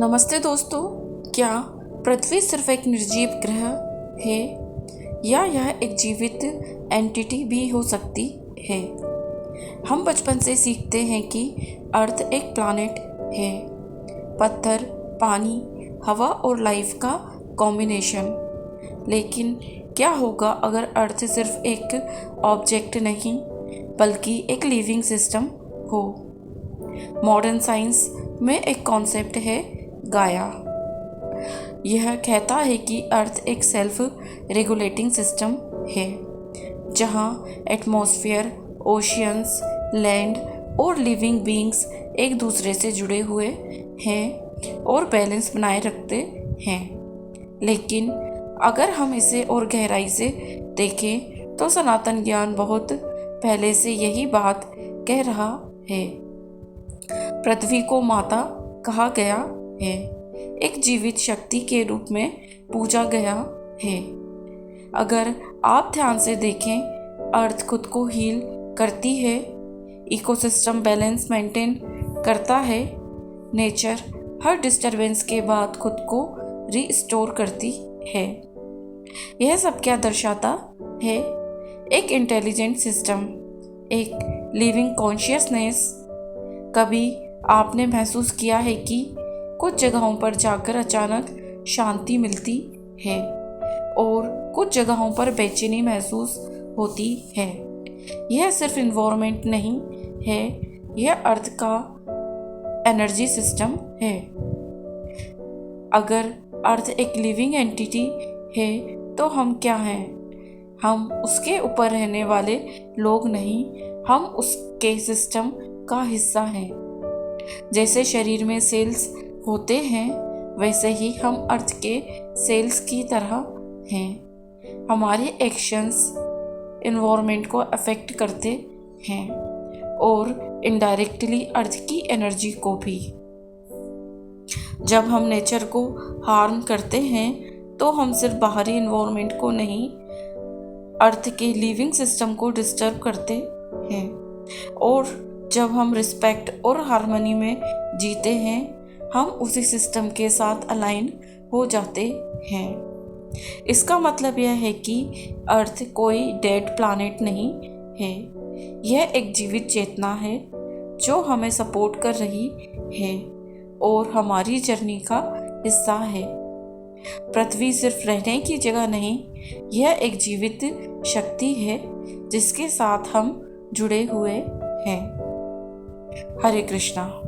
नमस्ते दोस्तों। क्या पृथ्वी सिर्फ एक निर्जीव ग्रह है या यह एक जीवित एंटिटी भी हो सकती है? हम बचपन से सीखते हैं कि अर्थ एक प्लैनेट है, पत्थर, पानी, हवा और लाइफ का कॉम्बिनेशन। लेकिन क्या होगा अगर अर्थ सिर्फ एक ऑब्जेक्ट नहीं बल्कि एक लिविंग सिस्टम हो? मॉडर्न साइंस में एक कॉन्सेप्ट है गाया। यह कहता है कि अर्थ एक सेल्फ रेगुलेटिंग सिस्टम है, जहां एटमॉस्फेयर, ओशियंस, लैंड और लिविंग बीइंग्स एक दूसरे से जुड़े हुए हैं और बैलेंस बनाए रखते हैं। लेकिन अगर हम इसे और गहराई से देखें तो सनातन ज्ञान बहुत पहले से यही बात कह रहा है। पृथ्वी को माता कहा गया है, एक जीवित शक्ति के रूप में पूजा गया है। अगर आप ध्यान से देखें, अर्थ खुद को हील करती है, इकोसिस्टम बैलेंस मेंटेन करता है, नेचर हर डिस्टरबेंस के बाद खुद को रीस्टोर करती है। यह सब क्या दर्शाता है? एक इंटेलिजेंट सिस्टम, एक लिविंग कॉन्शियसनेस। कभी आपने महसूस किया है कि कुछ जगहों पर जाकर अचानक शांति मिलती है और कुछ जगहों पर बेचैनी महसूस होती है? यह सिर्फ इन्वायरमेंट नहीं है, यह अर्थ का एनर्जी सिस्टम है। अगर अर्थ एक लिविंग एंटिटी है तो हम क्या हैं? हम उसके ऊपर रहने वाले लोग नहीं, हम उसके सिस्टम का हिस्सा हैं। जैसे शरीर में सेल्स होते हैं, वैसे ही हम अर्थ के सेल्स की तरह हैं। हमारे एक्शंस एनवायरनमेंट को अफेक्ट करते हैं और इनडायरेक्टली अर्थ की एनर्जी को भी। जब हम नेचर को हार्म करते हैं तो हम सिर्फ बाहरी एनवायरनमेंट को नहीं, अर्थ के लिविंग सिस्टम को डिस्टर्ब करते हैं। और जब हम रिस्पेक्ट और हार्मनी में जीते हैं, हम उसी सिस्टम के साथ अलाइन हो जाते हैं। इसका मतलब यह है कि अर्थ कोई डेड प्लैनेट नहीं है, यह एक जीवित चेतना है जो हमें सपोर्ट कर रही है और हमारी जर्नी का हिस्सा है। पृथ्वी सिर्फ रहने की जगह नहीं, यह एक जीवित शक्ति है जिसके साथ हम जुड़े हुए हैं। हरे कृष्णा।